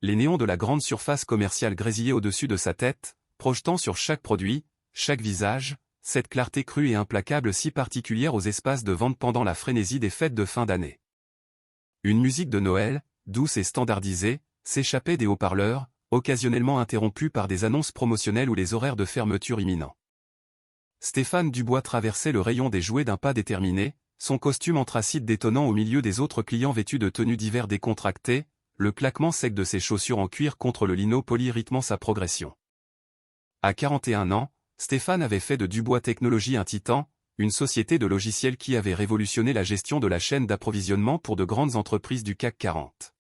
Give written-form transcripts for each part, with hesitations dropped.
Les néons de la grande surface commerciale grésillaient au-dessus de sa tête, projetant sur chaque produit, chaque visage, cette clarté crue et implacable si particulière aux espaces de vente pendant la frénésie des fêtes de fin d'année. Une musique de Noël, douce et standardisée, s'échappait des haut-parleurs, occasionnellement interrompue par des annonces promotionnelles ou les horaires de fermeture imminents. Stéphane Dubois traversait le rayon des jouets d'un pas déterminé, son costume anthracite détonnant au milieu des autres clients vêtus de tenues d'hiver décontractées, le claquement sec de ses chaussures en cuir contre le lino poli rythmant sa progression. À 41 ans, Stéphane avait fait de Dubois Technologies un titan, une société de logiciels qui avait révolutionné la gestion de la chaîne d'approvisionnement pour de grandes entreprises du CAC 40.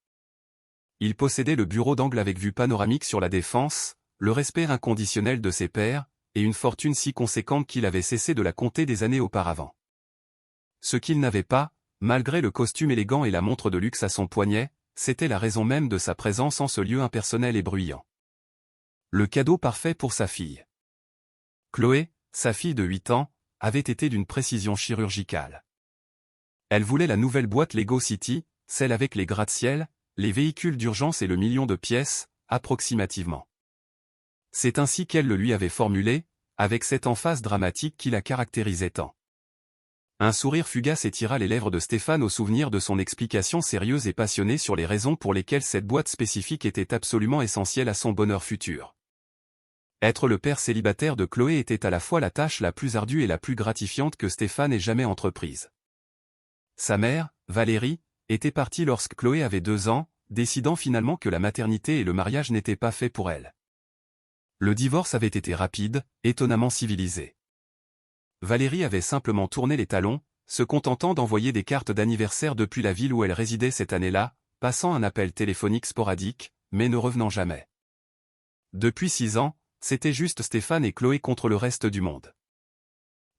Il possédait le bureau d'angle avec vue panoramique sur la défense, le respect inconditionnel de ses pairs, et une fortune si conséquente qu'il avait cessé de la compter des années auparavant. Ce qu'il n'avait pas, malgré le costume élégant et la montre de luxe à son poignet, c'était la raison même de sa présence en ce lieu impersonnel et bruyant. Le cadeau parfait pour sa fille. Chloé, sa fille de 8 ans, avait été d'une précision chirurgicale. Elle voulait la nouvelle boîte Lego City, celle avec les gratte-ciel, les véhicules d'urgence et le million de pièces, approximativement. C'est ainsi qu'elle le lui avait formulé, avec cette emphase dramatique qui la caractérisait tant. Un sourire fugace étira les lèvres de Stéphane au souvenir de son explication sérieuse et passionnée sur les raisons pour lesquelles cette boîte spécifique était absolument essentielle à son bonheur futur. Être le père célibataire de Chloé était à la fois la tâche la plus ardue et la plus gratifiante que Stéphane ait jamais entreprise. Sa mère, Valérie, était partie lorsque Chloé avait 2 ans, décidant finalement que la maternité et le mariage n'étaient pas faits pour elle. Le divorce avait été rapide, étonnamment civilisé. Valérie avait simplement tourné les talons, se contentant d'envoyer des cartes d'anniversaire depuis la ville où elle résidait cette année-là, passant un appel téléphonique sporadique, mais ne revenant jamais. Depuis 6 ans, c'était juste Stéphane et Chloé contre le reste du monde.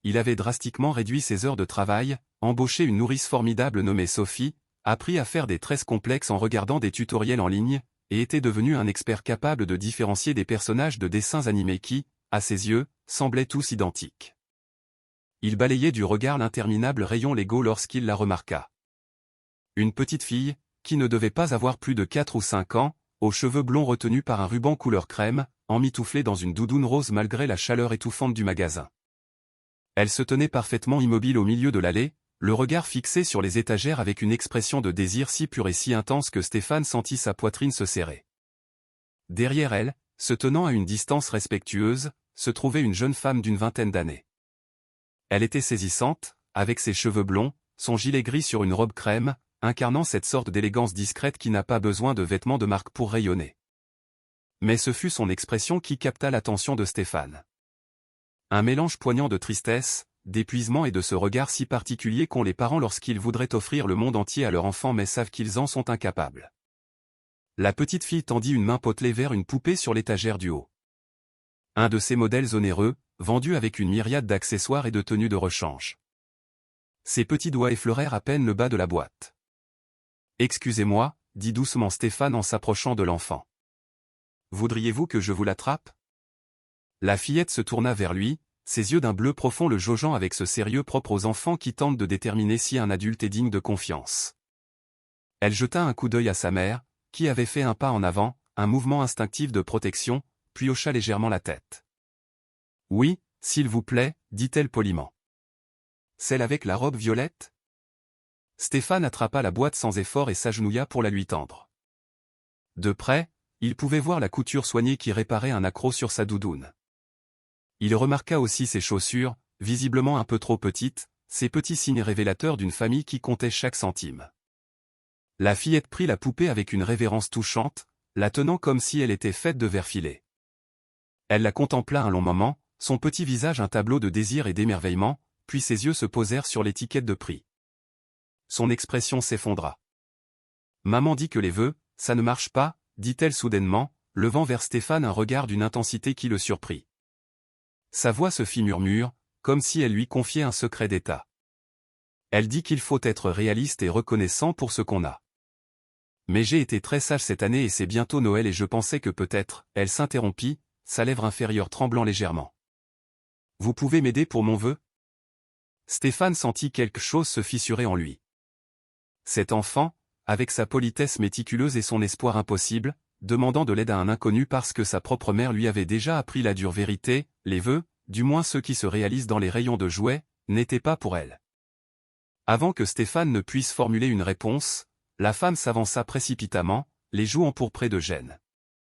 Il avait drastiquement réduit ses heures de travail, embauché une nourrice formidable nommée Sophie, appris à faire des tresses complexes en regardant des tutoriels en ligne, et était devenu un expert capable de différencier des personnages de dessins animés qui, à ses yeux, semblaient tous identiques. Il balayait du regard l'interminable rayon Lego lorsqu'il la remarqua. Une petite fille, qui ne devait pas avoir plus de 4 ou 5 ans, aux cheveux blonds retenus par un ruban couleur crème, emmitouflée dans une doudoune rose malgré la chaleur étouffante du magasin. Elle se tenait parfaitement immobile au milieu de l'allée, le regard fixé sur les étagères avec une expression de désir si pure et si intense que Stéphane sentit sa poitrine se serrer. Derrière elle, se tenant à une distance respectueuse, se trouvait une jeune femme d'une vingtaine d'années. Elle était saisissante, avec ses cheveux blonds, son gilet gris sur une robe crème, incarnant cette sorte d'élégance discrète qui n'a pas besoin de vêtements de marque pour rayonner. Mais ce fut son expression qui capta l'attention de Stéphane. Un mélange poignant de tristesse, d'épuisement et de ce regard si particulier qu'ont les parents lorsqu'ils voudraient offrir le monde entier à leur enfant mais savent qu'ils en sont incapables. La petite fille tendit une main potelée vers une poupée sur l'étagère du haut. Un de ces modèles onéreux, vendus avec une myriade d'accessoires et de tenues de rechange. Ses petits doigts effleurèrent à peine le bas de la boîte. « Excusez-moi, dit doucement Stéphane en s'approchant de l'enfant. Voudriez-vous que je vous l'attrape ? La fillette se tourna vers lui, ses yeux d'un bleu profond le jaugeant avec ce sérieux propre aux enfants qui tentent de déterminer si un adulte est digne de confiance. Elle jeta un coup d'œil à sa mère, qui avait fait un pas en avant, un mouvement instinctif de protection, puis hocha légèrement la tête. « Oui, s'il vous plaît, dit-elle poliment. »« Celle avec la robe violette ?» Stéphane attrapa la boîte sans effort et s'agenouilla pour la lui tendre. De près, il pouvait voir la couture soignée qui réparait un accroc sur sa doudoune. Il remarqua aussi ses chaussures, visiblement un peu trop petites, ces petits signes révélateurs d'une famille qui comptait chaque centime. La fillette prit la poupée avec une révérence touchante, la tenant comme si elle était faite de verre filé. Elle la contempla un long moment, son petit visage un tableau de désir et d'émerveillement, puis ses yeux se posèrent sur l'étiquette de prix. Son expression s'effondra. « Maman dit que les vœux, ça ne marche pas, dit-elle soudainement, levant vers Stéphane un regard d'une intensité qui le surprit. Sa voix se fit murmure, comme si elle lui confiait un secret d'État. Elle dit qu'il faut être réaliste et reconnaissant pour ce qu'on a. Mais j'ai été très sage cette année et c'est bientôt Noël et je pensais que peut-être, elle s'interrompit, sa lèvre inférieure tremblant légèrement. Vous pouvez m'aider pour mon vœu ? Stéphane sentit quelque chose se fissurer en lui. Cet enfant, avec sa politesse méticuleuse et son espoir impossible, demandant de l'aide à un inconnu parce que sa propre mère lui avait déjà appris la dure vérité, les vœux, du moins ceux qui se réalisent dans les rayons de jouets, n'étaient pas pour elle. Avant que Stéphane ne puisse formuler une réponse, la femme s'avança précipitamment, les joues empourprées de gêne.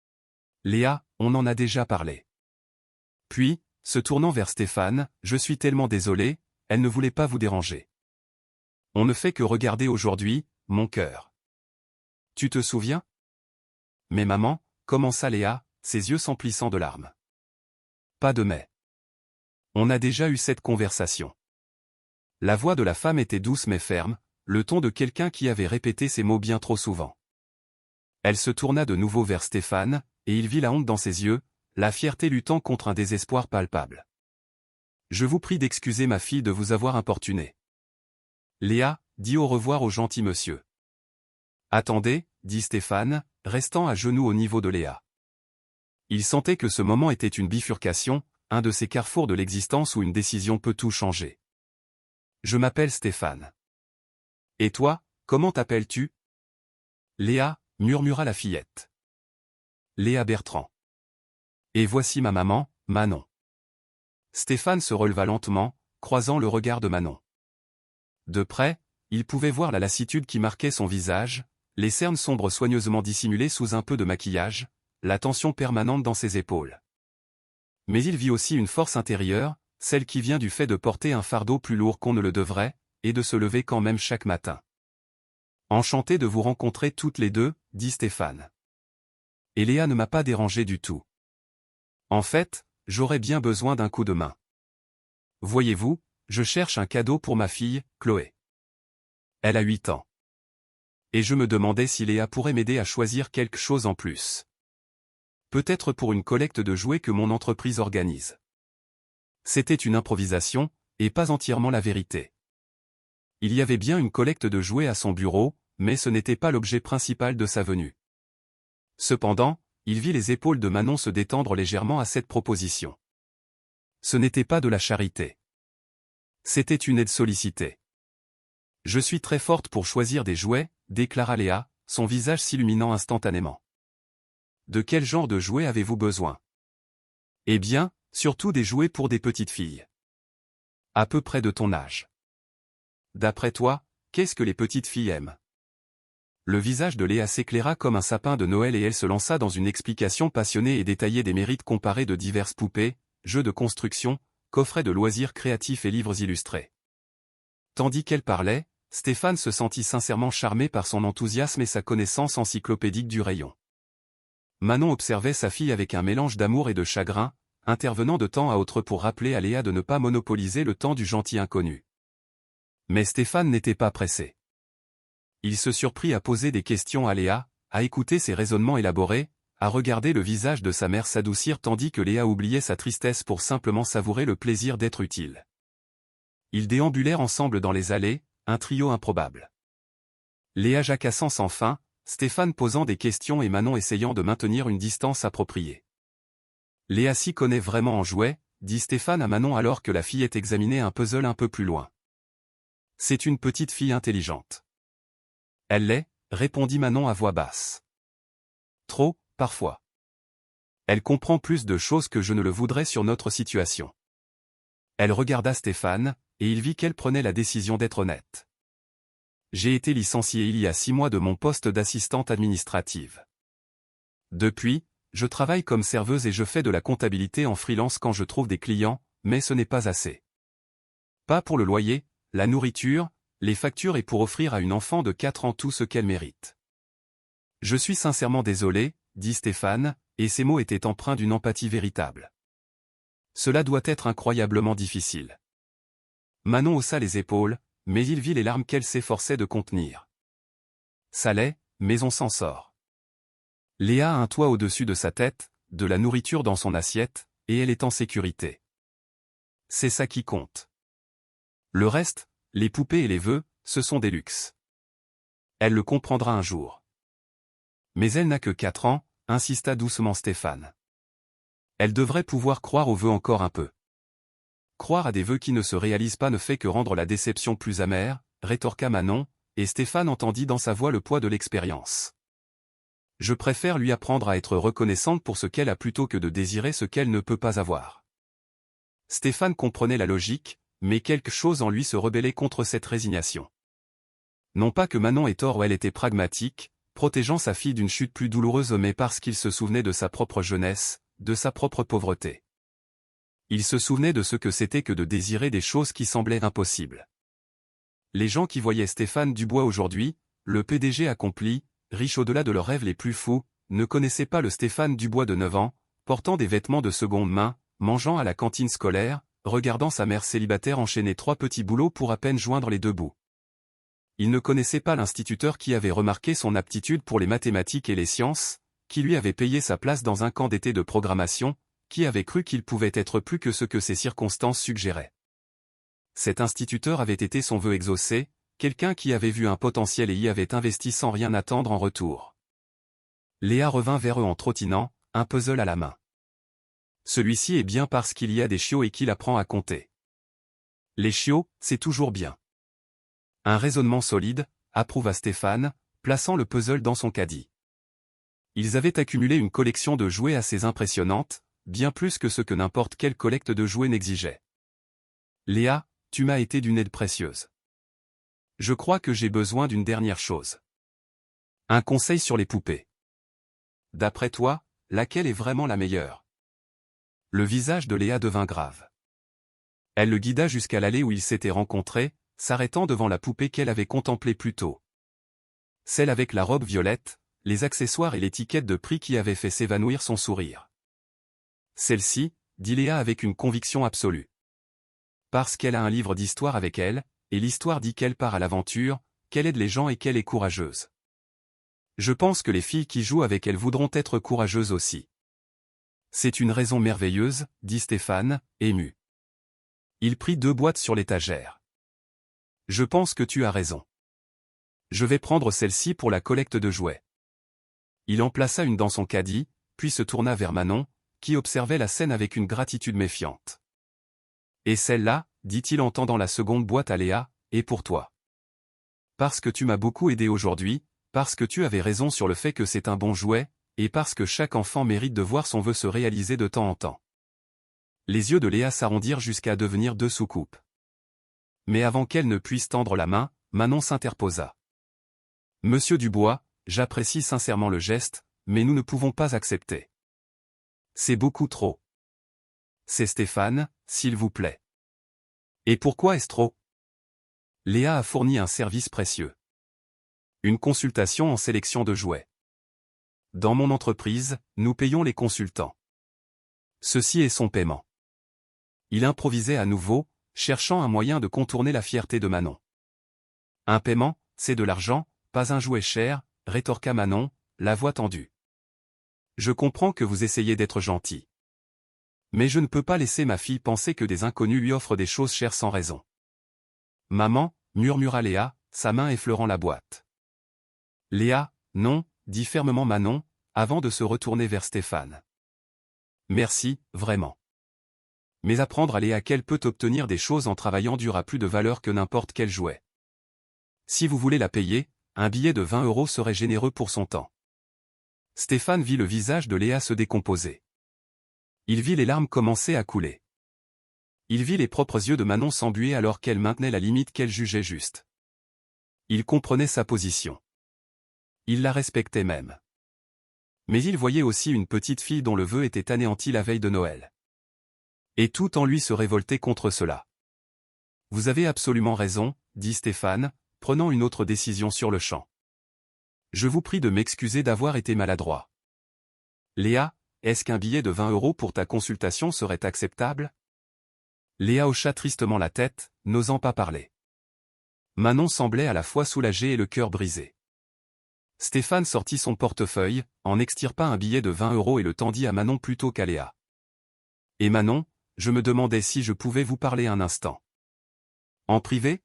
« Léa, on en a déjà parlé. » Puis, se tournant vers Stéphane, « Je suis tellement désolée, elle ne voulait pas vous déranger. On ne fait que regarder aujourd'hui, mon cœur. Tu te souviens ? » « Mais maman, » commença Léa, ses yeux s'emplissant de larmes. « Pas de mais. On a déjà eu cette conversation. » La voix de la femme était douce mais ferme, le ton de quelqu'un qui avait répété ces mots bien trop souvent. Elle se tourna de nouveau vers Stéphane, et il vit la honte dans ses yeux, la fierté luttant contre un désespoir palpable. « Je vous prie d'excuser ma fille de vous avoir importuné. » Léa, dit au revoir au gentil monsieur. « Attendez, » dit Stéphane, restant à genoux au niveau de Léa. Il sentait que ce moment était une bifurcation, un de ces carrefours de l'existence où une décision peut tout changer. « Je m'appelle Stéphane. »« Et toi, comment t'appelles-tu » ?»« Léa, » murmura la fillette. « Léa Bertrand. »« Et voici ma maman, Manon. » Stéphane se releva lentement, croisant le regard de Manon. De près, il pouvait voir la lassitude qui marquait son visage, les cernes sombres soigneusement dissimulées sous un peu de maquillage, la tension permanente dans ses épaules. Mais il vit aussi une force intérieure, celle qui vient du fait de porter un fardeau plus lourd qu'on ne le devrait, et de se lever quand même chaque matin. « Enchanté de vous rencontrer toutes les deux, » dit Stéphane. « Et Léa ne m'a pas dérangé du tout. En fait, j'aurais bien besoin d'un coup de main. Voyez-vous, je cherche un cadeau pour ma fille, Chloé. Elle a 8 ans. Et je me demandais si Léa pourrait m'aider à choisir quelque chose en plus. Peut-être pour une collecte de jouets que mon entreprise organise. » C'était une improvisation, et pas entièrement la vérité. Il y avait bien une collecte de jouets à son bureau, mais ce n'était pas l'objet principal de sa venue. Cependant, il vit les épaules de Manon se détendre légèrement à cette proposition. Ce n'était pas de la charité. C'était une aide sollicitée. « Je suis très forte pour choisir des jouets, » déclara Léa, son visage s'illuminant instantanément. « De quel genre de jouets avez-vous besoin ? » « Eh bien, surtout des jouets pour des petites filles. À peu près de ton âge. D'après toi, qu'est-ce que les petites filles aiment ? » Le visage de Léa s'éclaira comme un sapin de Noël et elle se lança dans une explication passionnée et détaillée des mérites comparés de diverses poupées, jeux de construction, coffrets de loisirs créatifs et livres illustrés. Tandis qu'elle parlait, Stéphane se sentit sincèrement charmé par son enthousiasme et sa connaissance encyclopédique du rayon. Manon observait sa fille avec un mélange d'amour et de chagrin, intervenant de temps à autre pour rappeler à Léa de ne pas monopoliser le temps du gentil inconnu. Mais Stéphane n'était pas pressé. Il se surprit à poser des questions à Léa, à écouter ses raisonnements élaborés, à regarder le visage de sa mère s'adoucir tandis que Léa oubliait sa tristesse pour simplement savourer le plaisir d'être utile. Ils déambulèrent ensemble dans les allées, un trio improbable. Léa jacassant sans fin, Stéphane posant des questions et Manon essayant de maintenir une distance appropriée. « Léa s'y connaît vraiment en jouets, » dit Stéphane à Manon alors que la fillette examinait un puzzle un peu plus loin. « C'est une petite fille intelligente. » « Elle l'est, » répondit Manon à voix basse. « Trop, parfois. Elle comprend plus de choses que je ne le voudrais sur notre situation. » Elle regarda Stéphane, et il vit qu'elle prenait la décision d'être honnête. « J'ai été licenciée il y a 6 mois de mon poste d'assistante administrative. Depuis, je travaille comme serveuse et je fais de la comptabilité en freelance quand je trouve des clients, mais ce n'est pas assez. Pas pour le loyer, la nourriture, les factures et pour offrir à une enfant de 4 ans tout ce qu'elle mérite. Je suis sincèrement désolé, » dit Stéphane, et ses mots étaient empreints d'une empathie véritable. Cela doit être incroyablement difficile. Manon haussa les épaules, mais il vit les larmes qu'elle s'efforçait de contenir. Ça l'est, mais on s'en sort. Léa a un toit au-dessus de sa tête, de la nourriture dans son assiette, et elle est en sécurité. C'est ça qui compte. Le reste, les poupées et les vœux, ce sont des luxes. Elle le comprendra un jour. Mais elle n'a que 4 ans, insista doucement Stéphane. Elle devrait pouvoir croire aux vœux encore un peu. Croire à des vœux qui ne se réalisent pas ne fait que rendre la déception plus amère, rétorqua Manon, et Stéphane entendit dans sa voix le poids de l'expérience. Je préfère lui apprendre à être reconnaissante pour ce qu'elle a plutôt que de désirer ce qu'elle ne peut pas avoir. Stéphane comprenait la logique, mais quelque chose en lui se rebellait contre cette résignation. Non pas que Manon ait tort ou elle était pragmatique, protégeant sa fille d'une chute plus douloureuse, mais parce qu'il se souvenait de sa propre jeunesse, de sa propre pauvreté. Il se souvenait de ce que c'était que de désirer des choses qui semblaient impossibles. Les gens qui voyaient Stéphane Dubois aujourd'hui, le PDG accompli, riche au-delà de leurs rêves les plus fous, ne connaissaient pas le Stéphane Dubois de 9 ans, portant des vêtements de seconde main, mangeant à la cantine scolaire, regardant sa mère célibataire enchaîner 3 petits boulots pour à peine joindre les 2 bouts. Il ne connaissait pas l'instituteur qui avait remarqué son aptitude pour les mathématiques et les sciences, qui lui avait payé sa place dans un camp d'été de programmation, qui avait cru qu'il pouvait être plus que ce que ses circonstances suggéraient. Cet instituteur avait été son vœu exaucé, quelqu'un qui avait vu un potentiel et y avait investi sans rien attendre en retour. Léa revint vers eux en trottinant, un puzzle à la main. Celui-ci est bien parce qu'il y a des chiots et qu'il apprend à compter. Les chiots, c'est toujours bien. Un raisonnement solide, approuva Stéphane, plaçant le puzzle dans son caddie. Ils avaient accumulé une collection de jouets assez impressionnante, bien plus que ce que n'importe quelle collecte de jouets n'exigeait. Léa, tu m'as été d'une aide précieuse. Je crois que j'ai besoin d'une dernière chose. Un conseil sur les poupées. D'après toi, laquelle est vraiment la meilleure? Le visage de Léa devint grave. Elle le guida jusqu'à l'allée où ils s'étaient rencontrés, s'arrêtant devant la poupée qu'elle avait contemplée plus tôt. Celle avec la robe violette, les accessoires et l'étiquette de prix qui avaient fait s'évanouir son sourire. Celle-ci, dit Léa avec une conviction absolue. Parce qu'elle a un livre d'histoire avec elle, et l'histoire dit qu'elle part à l'aventure, qu'elle aide les gens et qu'elle est courageuse. Je pense que les filles qui jouent avec elle voudront être courageuses aussi. C'est une raison merveilleuse, dit Stéphane, ému. Il prit 2 boîtes sur l'étagère. Je pense que tu as raison. Je vais prendre celle-ci pour la collecte de jouets. Il en plaça une dans son caddie, puis se tourna vers Manon, qui observait la scène avec une gratitude méfiante. Et celle-là, dit-il en tendant la seconde boîte à Léa, est pour toi. Parce que tu m'as beaucoup aidé aujourd'hui, parce que tu avais raison sur le fait que c'est un bon jouet, et parce que chaque enfant mérite de voir son vœu se réaliser de temps en temps. Les yeux de Léa s'arrondirent jusqu'à devenir 2 soucoupes. Mais avant qu'elle ne puisse tendre la main, Manon s'interposa. Monsieur Dubois, j'apprécie sincèrement le geste, mais nous ne pouvons pas accepter. C'est beaucoup trop. C'est Stéphane, s'il vous plaît. Et pourquoi est-ce trop? Léa a fourni un service précieux. Une consultation en sélection de jouets. Dans mon entreprise, nous payons les consultants. Ceci est son paiement. Il improvisait à nouveau, cherchant un moyen de contourner la fierté de Manon. Un paiement, c'est de l'argent, pas un jouet cher, rétorqua Manon, la voix tendue. Je comprends que vous essayez d'être gentil. Mais je ne peux pas laisser ma fille penser que des inconnus lui offrent des choses chères sans raison. Maman, murmura Léa, sa main effleurant la boîte. Léa, non, dit fermement Manon, avant de se retourner vers Stéphane. Merci, vraiment. Mais apprendre à Léa qu'elle peut obtenir des choses en travaillant dur a plus de valeur que n'importe quel jouet. Si vous voulez la payer, un billet de 20 € serait généreux pour son temps. Stéphane vit le visage de Léa se décomposer. Il vit les larmes commencer à couler. Il vit les propres yeux de Manon s'embuer alors qu'elle maintenait la limite qu'elle jugeait juste. Il comprenait sa position. Il la respectait même. Mais il voyait aussi une petite fille dont le vœu était anéanti la veille de Noël. Et tout en lui se révoltait contre cela. Vous avez absolument raison, dit Stéphane, prenant une autre décision sur le champ. Je vous prie de m'excuser d'avoir été maladroit. Léa, est-ce qu'un billet de 20 € pour ta consultation serait acceptable? Léa hocha tristement la tête, n'osant pas parler. Manon semblait à la fois soulagée et le cœur brisé. Stéphane sortit son portefeuille, en extirpa un billet de 20 € et le tendit à Manon plutôt qu'à Léa. Et Manon, je me demandais si je pouvais vous parler un instant. En privé?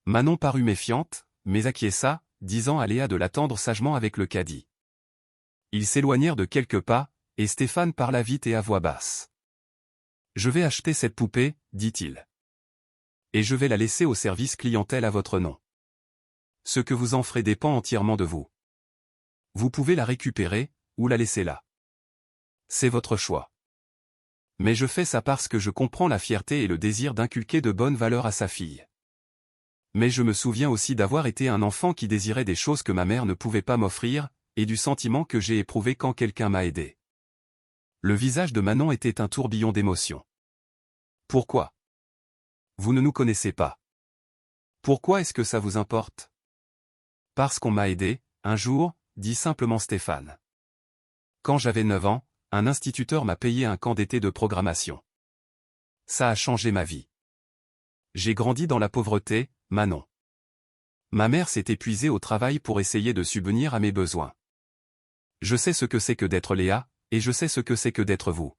Manon parut méfiante, mais acquiesça, disant à Léa de l'attendre sagement avec le caddie. Ils s'éloignèrent de quelques pas, et Stéphane parla vite et à voix basse. Je vais acheter cette poupée, dit-il. Et je vais la laisser au service clientèle à votre nom. Ce que vous en ferez dépend entièrement de vous. Vous pouvez la récupérer, ou la laisser là. C'est votre choix. Mais je fais ça parce que je comprends la fierté et le désir d'inculquer de bonnes valeurs à sa fille. Mais je me souviens aussi d'avoir été un enfant qui désirait des choses que ma mère ne pouvait pas m'offrir, et du sentiment que j'ai éprouvé quand quelqu'un m'a aidé. Le visage de Manon était un tourbillon d'émotions. Pourquoi? Vous ne nous connaissez pas. Pourquoi est-ce que ça vous importe? Parce qu'on m'a aidé, un jour, dit simplement Stéphane. Quand j'avais 9 ans, un instituteur m'a payé un camp d'été de programmation. Ça a changé ma vie. J'ai grandi dans la pauvreté, Manon. Ma mère s'est épuisée au travail pour essayer de subvenir à mes besoins. Je sais ce que c'est que d'être Léa, et je sais ce que c'est que d'être vous.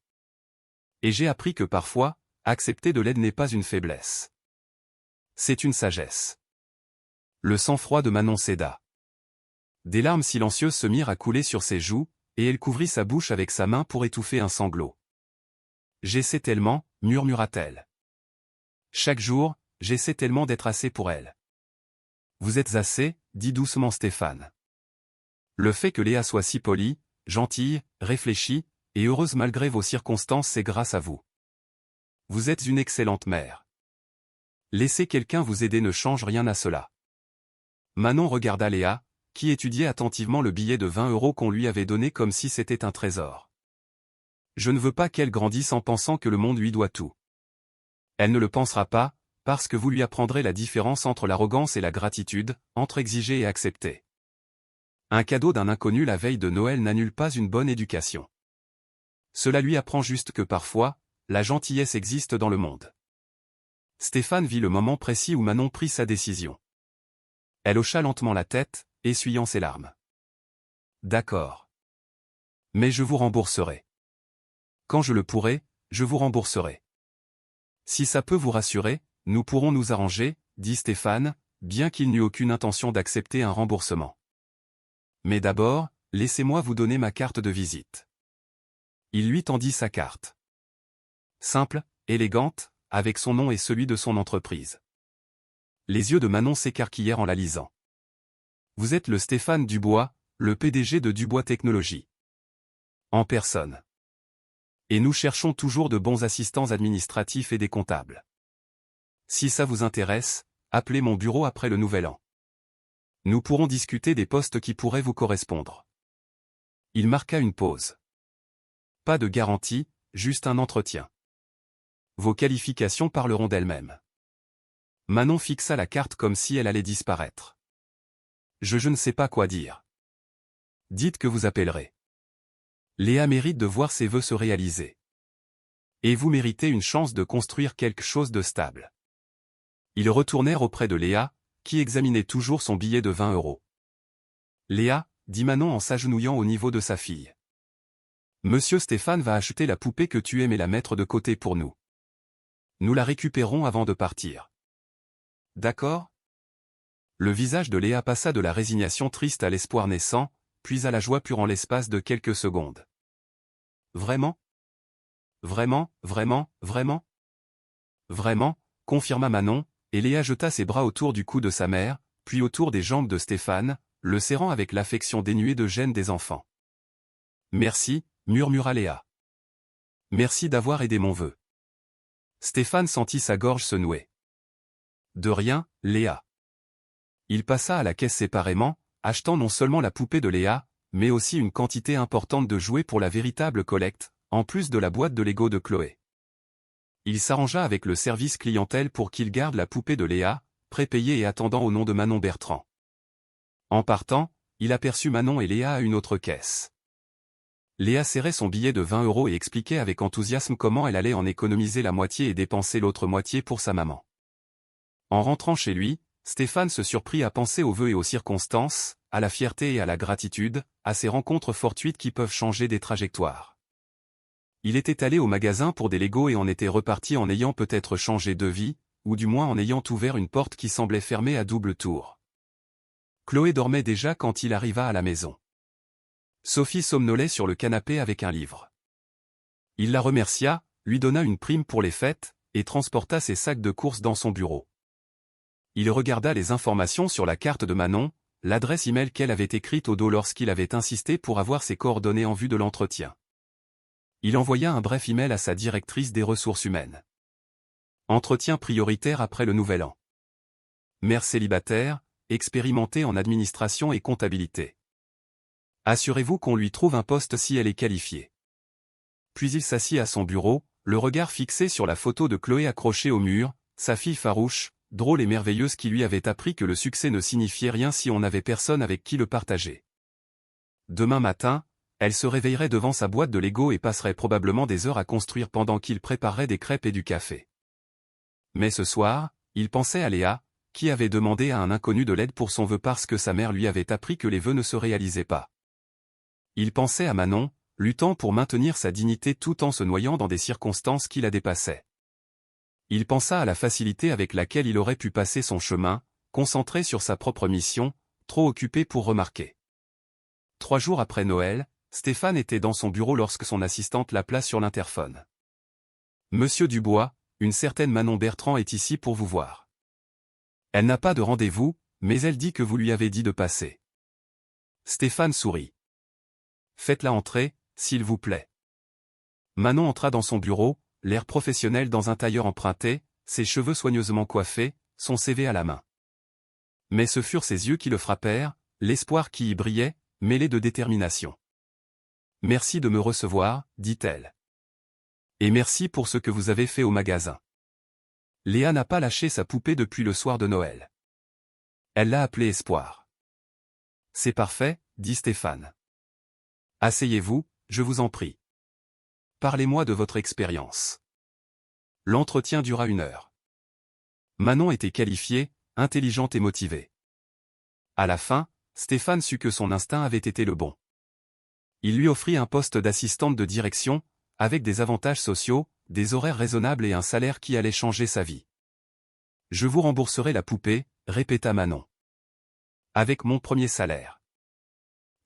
Et j'ai appris que parfois, accepter de l'aide n'est pas une faiblesse. C'est une sagesse. Le sang-froid de Manon céda. Des larmes silencieuses se mirent à couler sur ses joues, et elle couvrit sa bouche avec sa main pour étouffer un sanglot. J'essaie tellement, murmura-t-elle. Chaque jour, j'essaie tellement d'être assez pour elle. Vous êtes assez, dit doucement Stéphane. Le fait que Léa soit si polie, gentille, réfléchie, et heureuse malgré vos circonstances, c'est grâce à vous. Vous êtes une excellente mère. Laisser quelqu'un vous aider ne change rien à cela. Manon regarda Léa, qui étudiait attentivement le billet de 20 € qu'on lui avait donné comme si c'était un trésor. Je ne veux pas qu'elle grandisse en pensant que le monde lui doit tout. Elle ne le pensera pas, parce que vous lui apprendrez la différence entre l'arrogance et la gratitude, entre exiger et accepter. Un cadeau d'un inconnu la veille de Noël n'annule pas une bonne éducation. Cela lui apprend juste que parfois, la gentillesse existe dans le monde. Stéphane vit le moment précis où Manon prit sa décision. Elle hocha lentement la tête, essuyant ses larmes. D'accord. Mais je vous rembourserai. Quand je le pourrai, je vous rembourserai. Si ça peut vous rassurer, nous pourrons nous arranger, dit Stéphane, bien qu'il n'eût aucune intention d'accepter un remboursement. Mais d'abord, laissez-moi vous donner ma carte de visite. Il lui tendit sa carte. Simple, élégante, avec son nom et celui de son entreprise. Les yeux de Manon s'écarquillèrent en la lisant. Vous êtes le Stéphane Dubois, le PDG de Dubois Technologies. En personne. Et nous cherchons toujours de bons assistants administratifs et des comptables. Si ça vous intéresse, appelez mon bureau après le Nouvel An. Nous pourrons discuter des postes qui pourraient vous correspondre. Il marqua une pause. Pas de garantie, juste un entretien. Vos qualifications parleront d'elles-mêmes. Manon fixa la carte comme si elle allait disparaître. Je ne sais pas quoi dire. Dites que vous appellerez. Léa mérite de voir ses vœux se réaliser. Et vous méritez une chance de construire quelque chose de stable. Ils retournèrent auprès de Léa, qui examinait toujours son billet de 20 €. Léa, dit Manon en s'agenouillant au niveau de sa fille. Monsieur Stéphane va acheter la poupée que tu aimes et la mettre de côté pour nous. Nous la récupérons avant de partir. D'accord? Le visage de Léa passa de la résignation triste à l'espoir naissant, puis à la joie pure en l'espace de quelques secondes. Vraiment? Vraiment, vraiment, vraiment? Vraiment, confirma Manon, et Léa jeta ses bras autour du cou de sa mère, puis autour des jambes de Stéphane, le serrant avec l'affection dénuée de gêne des enfants. Merci, murmura Léa. Merci d'avoir aidé mon vœu. Stéphane sentit sa gorge se nouer. De rien, Léa. Il passa à la caisse séparément, achetant non seulement la poupée de Léa, mais aussi une quantité importante de jouets pour la véritable collecte, en plus de la boîte de Lego de Chloé. Il s'arrangea avec le service clientèle pour qu'il garde la poupée de Léa, prépayée et attendant au nom de Manon Bertrand. En partant, il aperçut Manon et Léa à une autre caisse. Léa serrait son billet de 20 € et expliquait avec enthousiasme comment elle allait en économiser la moitié et dépenser l'autre moitié pour sa maman. En rentrant chez lui, Stéphane se surprit à penser aux vœux et aux circonstances, à la fierté et à la gratitude, à ces rencontres fortuites qui peuvent changer des trajectoires. Il était allé au magasin pour des Legos et en était reparti en ayant peut-être changé de vie, ou du moins en ayant ouvert une porte qui semblait fermée à double tour. Chloé dormait déjà quand il arriva à la maison. Sophie somnolait sur le canapé avec un livre. Il la remercia, lui donna une prime pour les fêtes, et transporta ses sacs de courses dans son bureau. Il regarda les informations sur la carte de Manon, l'adresse email qu'elle avait écrite au dos lorsqu'il avait insisté pour avoir ses coordonnées en vue de l'entretien. Il envoya un bref email à sa directrice des ressources humaines. Entretien prioritaire après le Nouvel An. Mère célibataire, expérimentée en administration et comptabilité. Assurez-vous qu'on lui trouve un poste si elle est qualifiée. Puis il s'assit à son bureau, le regard fixé sur la photo de Chloé accrochée au mur, sa fille farouche, drôle et merveilleuse qui lui avait appris que le succès ne signifiait rien si on n'avait personne avec qui le partager. Demain matin, elle se réveillerait devant sa boîte de Lego et passerait probablement des heures à construire pendant qu'il préparerait des crêpes et du café. Mais ce soir, il pensait à Léa, qui avait demandé à un inconnu de l'aide pour son vœu parce que sa mère lui avait appris que les vœux ne se réalisaient pas. Il pensait à Manon, luttant pour maintenir sa dignité tout en se noyant dans des circonstances qui la dépassaient. Il pensa à la facilité avec laquelle il aurait pu passer son chemin, concentré sur sa propre mission, trop occupé pour remarquer. 3 jours après Noël, Stéphane était dans son bureau lorsque son assistante l'appela sur l'interphone. « Monsieur Dubois, une certaine Manon Bertrand est ici pour vous voir. Elle n'a pas de rendez-vous, mais elle dit que vous lui avez dit de passer. » Stéphane sourit. « Faites-la entrer, s'il vous plaît. » Manon entra dans son bureau, l'air professionnel dans un tailleur emprunté, ses cheveux soigneusement coiffés, son CV à la main. Mais ce furent ses yeux qui le frappèrent, l'espoir qui y brillait, mêlé de détermination. « Merci de me recevoir, dit-elle. Et merci pour ce que vous avez fait au magasin. » Léa n'a pas lâché sa poupée depuis le soir de Noël. Elle l'a appelée Espoir. « C'est parfait, dit Stéphane. Asseyez-vous, je vous en prie. Parlez-moi de votre expérience. » L'entretien dura 1 heure. Manon était qualifiée, intelligente et motivée. À la fin, Stéphane sut que son instinct avait été le bon. Il lui offrit un poste d'assistante de direction, avec des avantages sociaux, des horaires raisonnables et un salaire qui allait changer sa vie. « Je vous rembourserai la poupée, » répéta Manon. « Avec mon premier salaire. »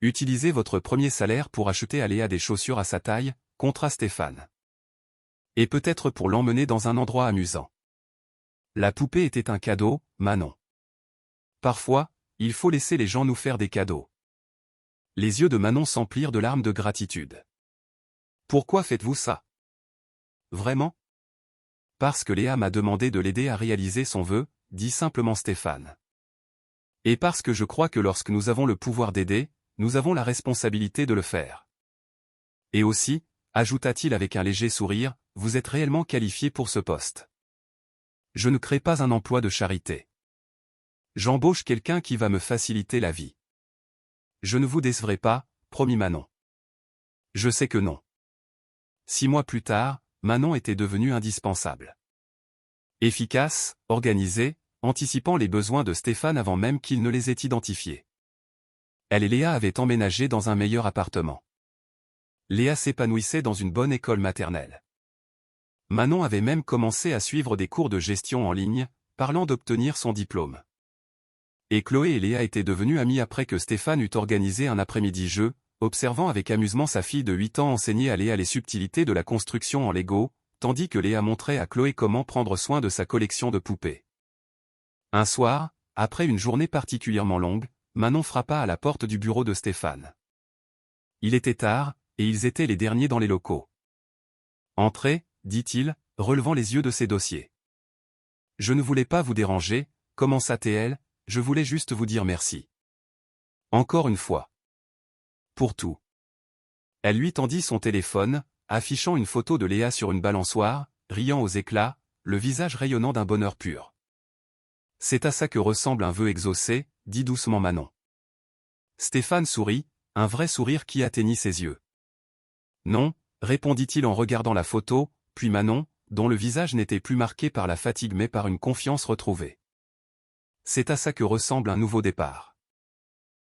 « Utilisez votre premier salaire pour acheter à Léa des chaussures à sa taille, » contra Stéphane. « Et peut-être pour l'emmener dans un endroit amusant. » La poupée était un cadeau, Manon. Parfois, il faut laisser les gens nous faire des cadeaux. Les yeux de Manon s'emplirent de larmes de gratitude. « Pourquoi faites-vous ça? » « Vraiment? » « Parce que Léa m'a demandé de l'aider à réaliser son vœu, » dit simplement Stéphane. « Et parce que je crois que lorsque nous avons le pouvoir d'aider, nous avons la responsabilité de le faire. Et aussi, ajouta-t-il avec un léger sourire, vous êtes réellement qualifié pour ce poste. Je ne crée pas un emploi de charité. J'embauche quelqu'un qui va me faciliter la vie. Je ne vous décevrai pas, promis Manon. Je sais que non. 6 mois plus tard, Manon était devenue indispensable. Efficace, organisée, anticipant les besoins de Stéphane avant même qu'il ne les ait identifiés. Elle et Léa avaient emménagé dans un meilleur appartement. Léa s'épanouissait dans une bonne école maternelle. Manon avait même commencé à suivre des cours de gestion en ligne, parlant d'obtenir son diplôme. Et Chloé et Léa étaient devenues amies après que Stéphane eut organisé un après-midi jeu, observant avec amusement sa fille de 8 ans enseigner à Léa les subtilités de la construction en Lego, tandis que Léa montrait à Chloé comment prendre soin de sa collection de poupées. Un soir, après une journée particulièrement longue, Manon frappa à la porte du bureau de Stéphane. Il était tard, et ils étaient les derniers dans les locaux. « Entrez, » dit-il, relevant les yeux de ses dossiers. « Je ne voulais pas vous déranger, » commença-t-elle, « je voulais juste vous dire merci. Encore une fois. Pour tout. » Elle lui tendit son téléphone, affichant une photo de Léa sur une balançoire, riant aux éclats, le visage rayonnant d'un bonheur pur. « C'est à ça que ressemble un vœu exaucé, » dit doucement Manon. Stéphane sourit, un vrai sourire qui atteignit ses yeux. « Non, » répondit-il en regardant la photo, puis Manon, dont le visage n'était plus marqué par la fatigue mais par une confiance retrouvée. « C'est à ça que ressemble un nouveau départ. »